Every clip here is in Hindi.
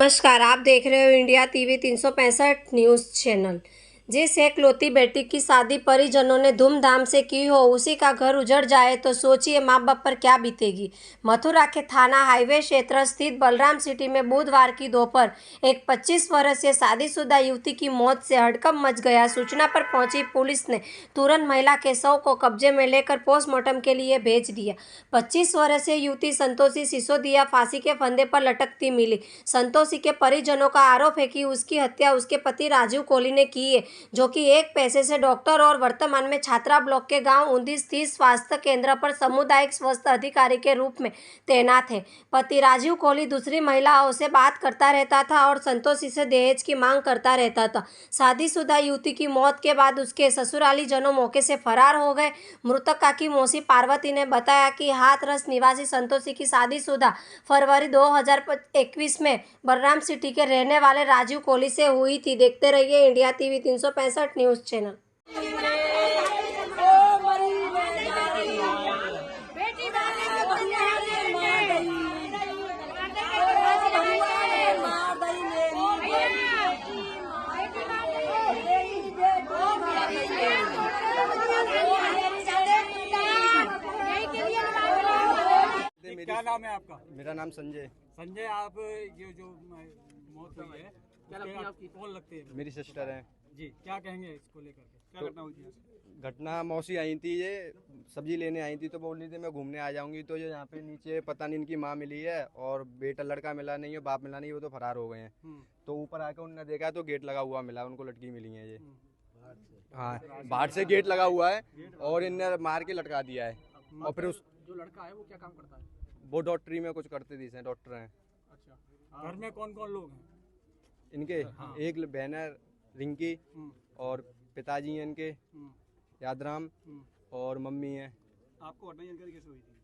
नमस्कार, आप देख रहे हो इंडिया टीवी 365 न्यूज़ चैनल। जिस एकलौती बेटी की शादी परिजनों ने धूमधाम से की हो, उसी का घर उजड़ जाए तो सोचिए माँ बाप पर क्या बीतेगी। मथुरा के थाना हाईवे क्षेत्र स्थित बलराम सिटी में बुधवार की दोपहर एक 25 वर्षीय शादीशुदा युवती की मौत से हड़कंप मच गया। सूचना पर पहुंची पुलिस ने तुरंत महिला के शव को कब्जे में लेकर पोस्टमार्टम के लिए भेज दिया। 25 वर्षीय युवती संतोषी सिसोदिया फांसी के फंदे पर लटकती मिली। संतोषी के परिजनों का आरोप है कि उसकी हत्या उसके पति राजीव कोहली ने की है, जो कि एक पेशे से डॉक्टर और वर्तमान में छात्रा ब्लॉक के गांव उंदी स्थित स्वास्थ्य केंद्र पर सामुदायिक स्वास्थ्य अधिकारी के रूप में तैनात है। पति राजीव कोहली दूसरी महिलाओं से बात करता रहता था और संतोषी से दहेज की मांग करता रहता था। शादीशुदा युवती की मौत के बाद उसके ससुराली जनों मौके से फरार हो गए। मृतका की मौसी पार्वती ने बताया कि हाथरस निवासी संतोषी की शादीशुदा फरवरी 2021 में बलराम सिटी के रहने वाले राजीव कोहली से हुई थी। देखते रहिए इंडिया टीवी 365 न्यूज़ चैनल। क्या नाम है आपका? मेरा नाम संजय। संजय, आप ये जो मौत हुई है क्या लगती है आपकी? कौन लगती है? मेरी सिस्टर है जी, क्या कहेंगे इसको लेकर के? क्या घटना हुई थी? घटना मौसी आई थी, ये सब्जी लेने आई थी तो बोल रही थी मैं घूमने आ जाऊंगी। तो ये यहाँ पे नीचे पता नहीं इनकी माँ मिली है और बेटा लड़का मिला नहीं है, बाप मिला नहीं, वो तो फरार हो गए हैं। तो ऊपर आकर उन्होंने देखा तो गेट लगा हुआ मिला, उनको लटकी मिली है ये। हाँ, बाहर से गेट लगा हुआ है और इनने मार के लटका दिया है। और फिर उस जो लड़का है वो क्या काम करता है? वो डॉक्टरी में कुछ करते थे, डॉक्टर हैं। अच्छा, घर में कौन कौन लोग हैं इनके? एक बहन है रिंकी और पिताजी हैं इनके यादराम और मम्मी है। आपको घटना जानकारी कैसे हुई थी?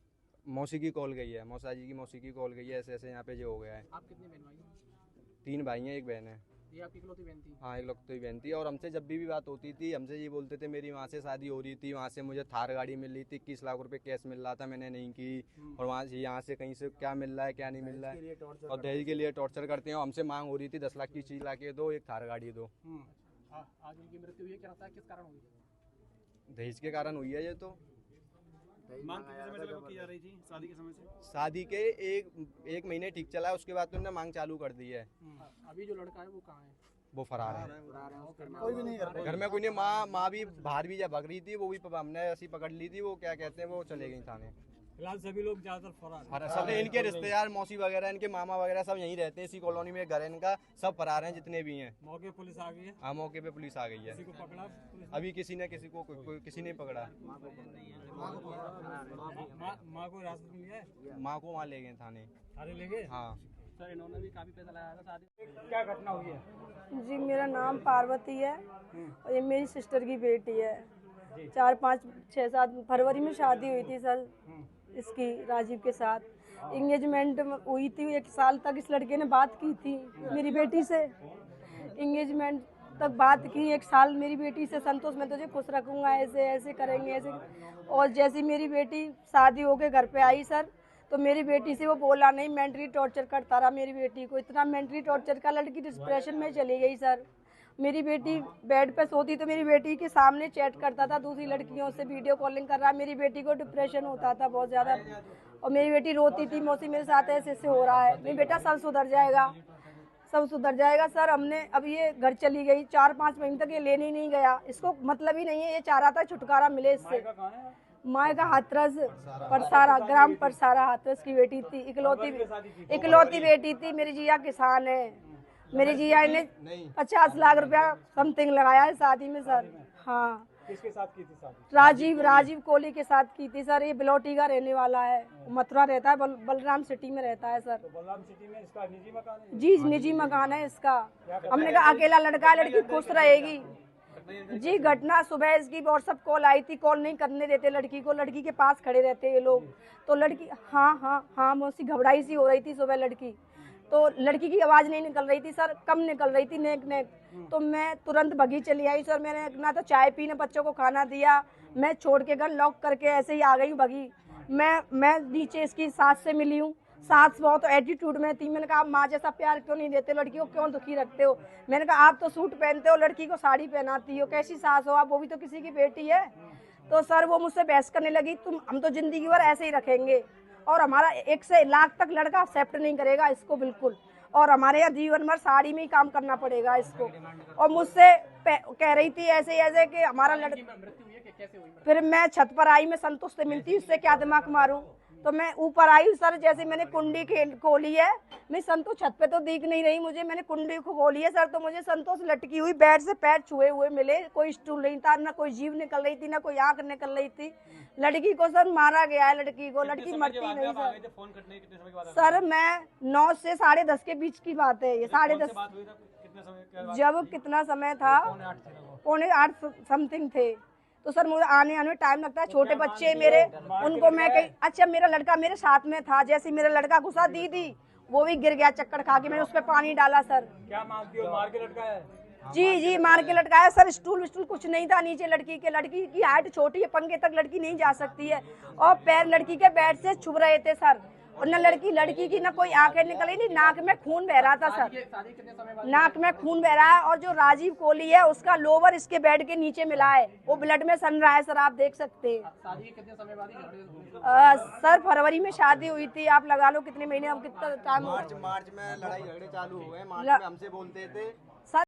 मौसी की कॉल गई है, मौसी की कॉल गई है, ऐसे ऐसे यहाँ पे जो हो गया है। आप कितने बहन भाई? 3 भाई हैं, एक बहन है। ये आपकी इकलौती बहन थी? हाँ, एक इकलौती बहन थी। और हमसे जब भी बात होती थी हमसे ये बोलते थे मेरी वहाँ से शादी हो रही थी, वहाँ से मुझे थार गाड़ी मिल रही थी, 21 लाख रुपए कैश मिल रहा था, मैंने नहीं की। और वहाँ से यहाँ से कहीं से क्या मिल रहा है क्या नहीं मिल रहा है, और दहेज के लिए टॉर्चर करते हैं। हमसे मांग हो रही थी 10 लाख की चीज ला के दो, एक थार गाड़ी दो। आज उनकी मृत्यु हुई है, क्या लगता है किस कारण हुई? दहेज के कारण हुई है ये तो। मांग कितने समय से की जा रही थी? शादी के समय से? शादी के एक महीने ठीक चला है, उसके बाद तो उन्होंने मांग चालू कर दी है। अभी जो लड़का है वो कहाँ है? वो फरार है। कोई भी नहीं घर में कोई नहीं। माँ भी बाहर भी जब भग रही थी, वो भी हमने ऐसी पकड़ ली थी, वो क्या कहते हैं वो चले गई थाने। फिलहाल सभी लोग ज्यादातर फरार हैं। सब इनके रिश्तेदार मौसी वगैरह, इनके मामा वगैरह सब यहीं रहते हैं, इसी कॉलोनी में घर है इनका, सब फरार हैं जितने भी हैं। मौके पुलिस आ गई है? हाँ, मौके पे पुलिस आ गई है। किसी को पकड़ा पुलिस? अभी किसी ने किसी को किसी ने पकड़ा। माँ को हिरासत में लिया है? माँ को वहाँ ले गए थाने। थाने ले गए? हाँ सर, इन्होंने भी काफी पैसा लगाया था शादी। क्या घटना हुई है? जी, मेरा नाम पार्वती है और ये मेरी सिस्टर की बेटी है। 4, 5, 6, 7 फरवरी में शादी हुई थी सर इसकी राजीव के साथ। इंगेजमेंट हुई थी, 1 साल तक इस लड़के ने बात की थी मेरी बेटी से। इंगेजमेंट तक बात की 1 साल मेरी बेटी से, संतोष मैं तुझे खुश रखूंगा, ऐसे ऐसे करेंगे ऐसे। और जैसी मेरी बेटी शादी होके घर पे आई सर, तो मेरी बेटी से वो बोला नहीं, मेंटली टॉर्चर करता रहा मेरी बेटी को। इतना मेंटली टॉर्चर का लड़की डिप्रेशन में चली गई सर। मेरी बेटी बेड पे सोती तो मेरी बेटी के सामने चैट करता था, दूसरी लड़कियों से वीडियो कॉलिंग कर रहा। मेरी बेटी को डिप्रेशन होता था बहुत ज़्यादा, और मेरी बेटी रोती थी, मौसी मेरे साथ ऐसे ऐसे हो रहा है। मेरी बेटा सब सुधर जाएगा, सब सुधर जाएगा सर। हमने अब ये घर चली गई, 4-5 महीने तक ये लेने ही नहीं गया। इसको मतलब ही नहीं है, ये चाह रहा था छुटकारा मिले इससे। माँ का हाथरस परसारा, ग्राम परसारा हाथरस की बेटी थी, इकलौती बेटी थी। मेरी जिया किसान है। मेरी जिया ने 50 लाख रुपया समथिंग लगाया है शादी में सर। हाँ, किसके साथ की थी शादी? राजीव कोहली के साथ की थी सर। ये बिलोटी का रहने वाला है, मथुरा रहता है, बलराम सिटी में रहता है सर। तो बलराम सिटी में इसका निजी मकान है? जी, निजी मकान है इसका। हमने कहा अकेला लड़का है, लड़की खुश रहेगी। जी, घटना सुबह इसकी व्हाट्सएप कॉल आई थी, कॉल नहीं करने देते लड़की को, लड़की के पास खड़े रहते ये लोग। तो लड़की हाँ मौसी घबराई सी हो रही थी सुबह लड़की, तो लड़की की आवाज़ नहीं निकल रही थी सर, कम निकल रही थी, नेक नेक। तो मैं तुरंत बगी चली आई सर। मैंने ना तो चाय पी ना बच्चों को खाना दिया, मैं छोड़ के घर लॉक करके ऐसे ही आ गई बगी। मैं नीचे इसकी सास से मिली हूँ, सास बहुत एटीट्यूड में थी। मैंने कहा आप माँ जैसा प्यार क्यों नहीं देते, लड़की को क्यों दुखी रखते हो। मैंने कहा आप तो सूट पहनते हो, लड़की को साड़ी पहनाती हो, कैसी सास हो आप, वो भी तो किसी की बेटी है। तो सर वो मुझसे बहस करने लगी, हम तो जिंदगी भर ऐसे ही रखेंगे और हमारा 1 से लाख तक लड़का एक्सेप्ट नहीं करेगा इसको बिल्कुल, और हमारे यहाँ जीवन भर साड़ी में ही काम करना पड़ेगा इसको। और मुझसे कह रही थी ऐसे ऐसे कि हमारा लड़का। फिर मैं छत पर आई, मैं संतोष से मिलती, उससे क्या दिमाग मारूं। तो मैं ऊपर आई सर, जैसे मैंने कुंडी खोली है, मैं संतोष छत पे तो दिख नहीं रही मुझे, मैंने कुंडी को खोली है सर, तो मुझे संतोष लटकी हुई बेड से पैर छुए हुए मिले। कोई स्टूल नहीं था, ना कोई जीभ निकल रही थी, ना कोई आंख निकल रही थी। लड़की को सर मारा गया है, लड़की को, लड़की मरती नहीं सर। सर मैं 9 से 10:30 के बीच की बात है ये, 10:30 जब कितना समय था, 7:45 समथिंग थे। तो सर मुझे आने में टाइम लगता है, छोटे बच्चे मेरे, उनको मैं कहीं, अच्छा मेरा लड़का मेरे साथ में था, जैसे मेरा लड़का घुसा दीदी वो भी गिर गया चक्कर खा के, मैंने उस पर पानी डाला सर। क्या मानती हो, मार के लटकाया है? जी मार के लटकाया सर। स्टूल कुछ नहीं था नीचे, लड़की की हाइट छोटी है, पंखे तक लड़की नहीं जा सकती है, और पैर लड़की के बेड से छुप रहे थे सर। और न लड़की की ना कोई आंखें निकल रही थी, नाक में खून बह रहा था सर, नाक में खून बह रहा है। और जो राजीव कोहली है उसका लोवर इसके बेड के नीचे मिला है, वो ब्लड में सन रहा है सर, आप देख सकते हैं। शादी के कितने समय बाद सर फरवरी में शादी हुई थी, आप लगा लो कितने महीने, अब कितना टाइम। मार्च में लड़ाई झगड़े चालू हुए। मार्च में हमसे बोलते थे